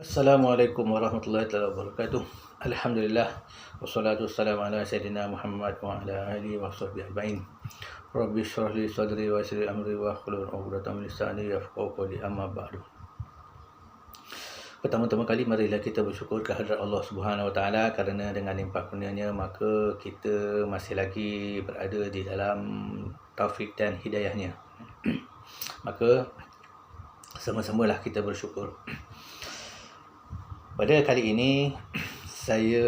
Assalamualaikum warahmatullahi wabarakatuh. Alhamdulillah wassalatu wassalamu ala sayyidina Muhammad wa ala alihi wa sahbihi ajma'in. Rabbi shrah li sadri wa yassir li amri wa hlul 'uqdatam min lisani yafqahu qawli, amma ba'du. Pertama-tama kali marilah kita bersyukur kehadrat Allah Subhanahu wa taala kerana dengan limpah kurnia-Nya maka kita masih lagi berada di dalam taufik dan hidayah-Nya. Maka sama-samalah kita bersyukur. Pada kali ini saya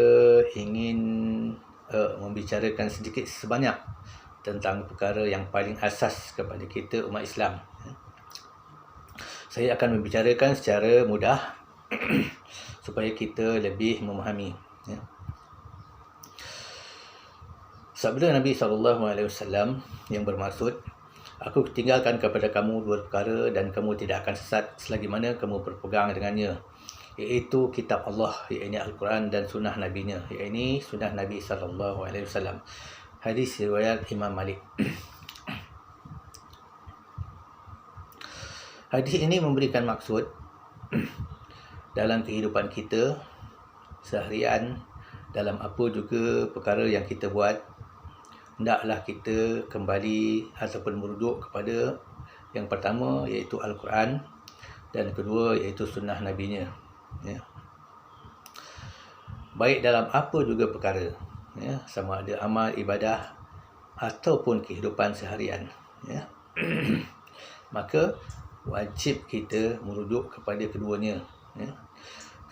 ingin membicarakan sedikit sebanyak tentang perkara yang paling asas kepada kita umat Islam. Saya akan membicarakan secara mudah supaya kita lebih memahami. Sabda Nabi SAW yang bermaksud, "Aku tinggalkan kepada kamu dua perkara dan kamu tidak akan sesat selagi mana kamu berpegang dengannya, iaitu kitab Allah, iaitu Al-Quran, dan sunnah Nabi-Nya, iaitu sunnah Nabi SAW." Hadis riwayat Imam Malik. Hadis ini memberikan maksud dalam kehidupan kita seharian, dalam apa juga perkara yang kita buat, hendaklah kita kembali ataupun merujuk kepada yang pertama iaitu Al-Quran, dan kedua iaitu sunnah Nabi-Nya. Baik dalam apa juga perkara, sama ada amal ibadah ataupun kehidupan seharian, maka wajib kita merujuk kepada keduanya,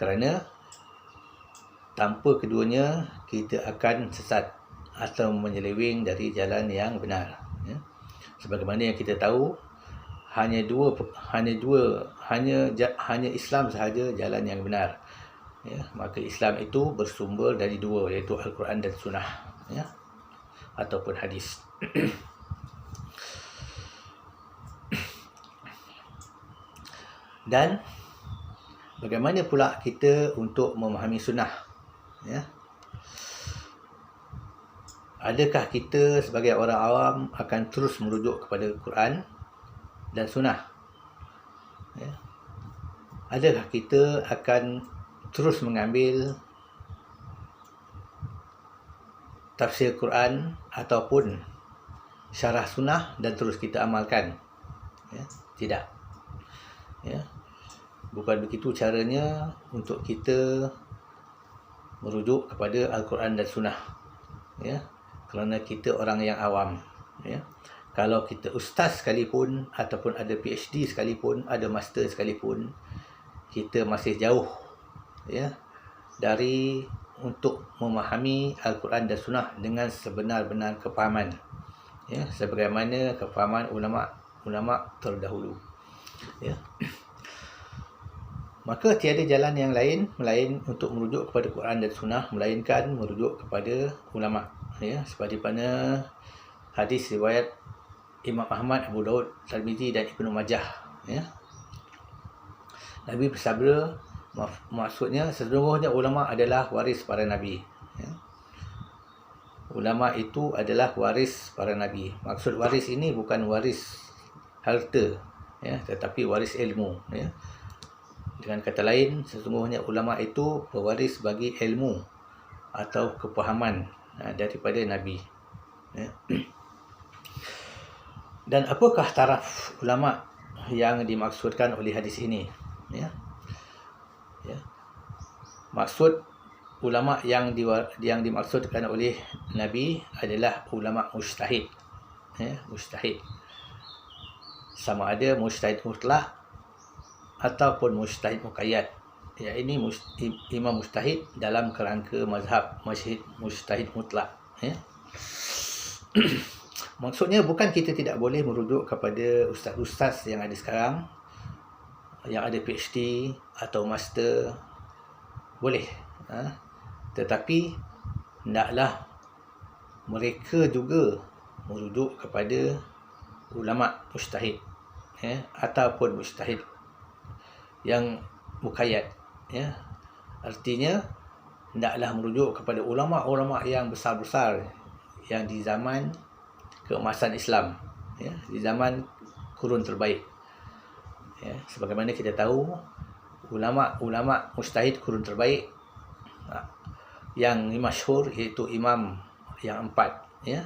kerana tanpa keduanya kita akan sesat atau menyeleweng dari jalan yang benar. Sebagaimana yang kita tahu, hanya Islam sahaja jalan yang benar. Maka Islam itu bersumber dari dua, iaitu Al-Quran dan Sunnah, ataupun hadis. Dan bagaimana pula kita untuk memahami Sunnah? Adakah kita sebagai orang awam akan terus merujuk kepada Quran dan Sunnah? Adakah kita akan terus mengambil tafsir Quran ataupun syarah Sunnah dan terus kita amalkan? Tidak. Bukan begitu caranya untuk kita merujuk kepada Al-Quran dan Sunnah. Kerana kita orang yang awam. Kalau kita ustaz sekalipun, ataupun ada PhD sekalipun, ada master sekalipun, kita masih jauh dari untuk memahami Al-Quran dan Sunnah dengan sebenar-benar kefahaman, sebagaimana kefahaman ulama terdahulu. Maka tiada jalan yang lain melain untuk merujuk kepada Quran dan Sunnah, melainkan merujuk kepada ulama. Seperti mana hadis riwayat Imam Ahmad, Abu Daud, Tirmizi dan Ibnu Majah. Nabi bersabda, maksudnya sesungguhnya ulama adalah waris para nabi. Ulama itu adalah waris para nabi. Maksud waris ini bukan waris harta, tetapi waris ilmu. Dengan kata lain, sesungguhnya ulama itu pewaris bagi ilmu atau kepahaman daripada Nabi. Dan apakah taraf ulama yang dimaksudkan oleh hadis ini? Maksud ulama yang dimaksudkan oleh Nabi adalah ulama mujtahid. Mujtahid. Sama ada mujtahid mutlak ataupun mujtahid muqayyad. Ini imam mujtahid dalam kerangka mazhab mujtahid mutlak. Maksudnya bukan kita tidak boleh merujuk kepada ustaz-ustaz yang ada sekarang, yang ada PhD atau master. Boleh. Tetapi hendaklah mereka juga merujuk kepada ulama mujtahid, ataupun mujtahid yang muqayyad. Artinya hendaklah merujuk kepada ulama-ulama yang besar-besar yang di zaman keemasan Islam, di zaman kurun terbaik. Sebagaimana kita tahu, ulama mujtahid kurun terbaik yang masyhur, iaitu imam yang 4, ya,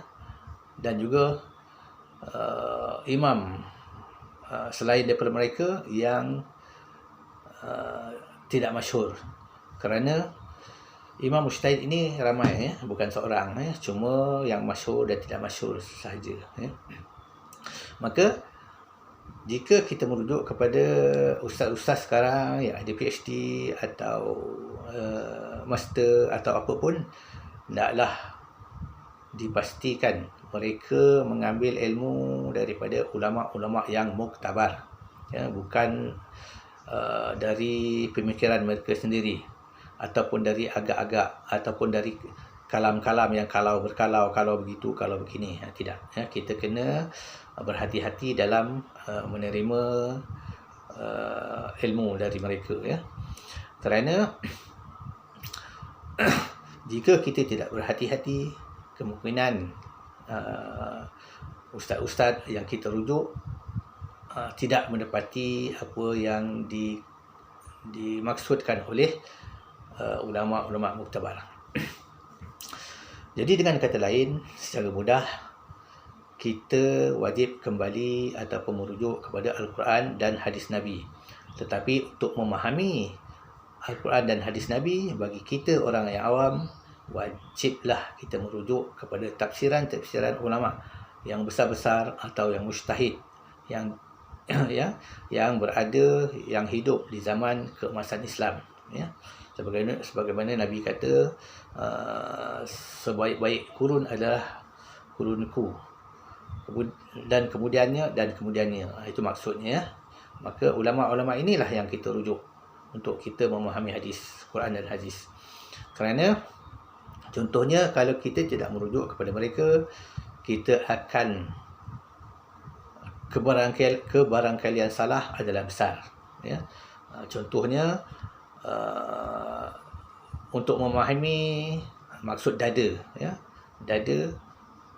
dan juga imam selain daripada mereka yang tidak masyhur. Kerana imam mujtahid ini ramai, ya, bukan seorang, ya, cuma yang masyhur dan tidak masyhur sahaja, ya. Maka jika kita merujuk kepada ustaz-ustaz sekarang yang ada PhD atau master atau apa pun, hendaklah dipastikan mereka mengambil ilmu daripada ulama-ulama yang muktabar, ya, bukan dari pemikiran mereka sendiri, ataupun dari agak-agak, ataupun dari kalam-kalam yang kalau berkalau, kalau begitu, kalau begini. Tidak, ya, kita kena berhati-hati dalam menerima ilmu dari mereka, ya. Kerana jika kita tidak berhati-hati, kemungkinan ustaz-ustaz yang kita rujuk tidak mendapati apa yang dimaksudkan oleh ulama-ulama muktabar. Jadi dengan kata lain, secara mudah, kita wajib kembali ataupun merujuk kepada Al-Quran dan hadis Nabi. Tetapi untuk memahami Al-Quran dan hadis Nabi, bagi kita orang yang awam, wajiblah kita merujuk kepada tafsiran-tafsiran ulama yang besar-besar atau yang mujtahid, yang yang berada, yang hidup di zaman keemasan Islam, ya. Sebagaimana Nabi kata, sebaik-baik kurun adalah kurunku, dan kemudiannya, itu maksudnya, ya. Maka ulama-ulama inilah yang kita rujuk untuk kita memahami hadis, Quran dan hadis. Kerana contohnya, kalau kita tidak merujuk kepada mereka, kita akan kebarangkalian salah adalah besar, ya. Contohnya, untuk memahami maksud dada, ya. Dada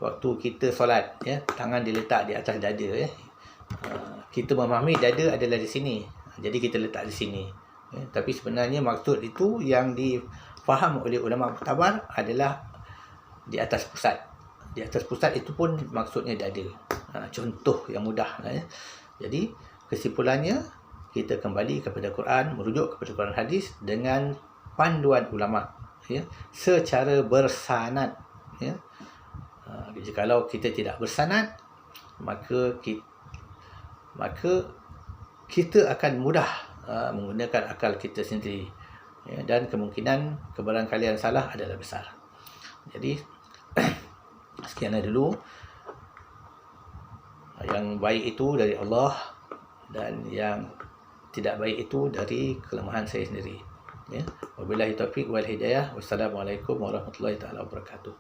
waktu kita solat, ya, tangan diletak di atas dada, ya. Kita memahami dada adalah di sini, jadi kita letak di sini, ya. Tapi sebenarnya maksud itu yang difaham oleh ulama muktabar adalah di atas pusat. Di atas pusat itu pun maksudnya dada. Contoh yang mudah, ya. Jadi kesimpulannya, kita kembali kepada Quran, merujuk kepada Quran hadis dengan panduan ulama, ya, secara bersanad, ya. Jikalau kita tidak bersanad, maka kita akan mudah menggunakan akal kita sendiri, ya, dan kemungkinan kebarangkalian salah adalah besar. Jadi sekian dulu. Yang baik itu dari Allah, dan yang tidak baik itu dari kelemahan saya sendiri, ya. Wabillahi taufiq wal hidayah. Wassalamualaikum warahmatullahi taala wabarakatuh.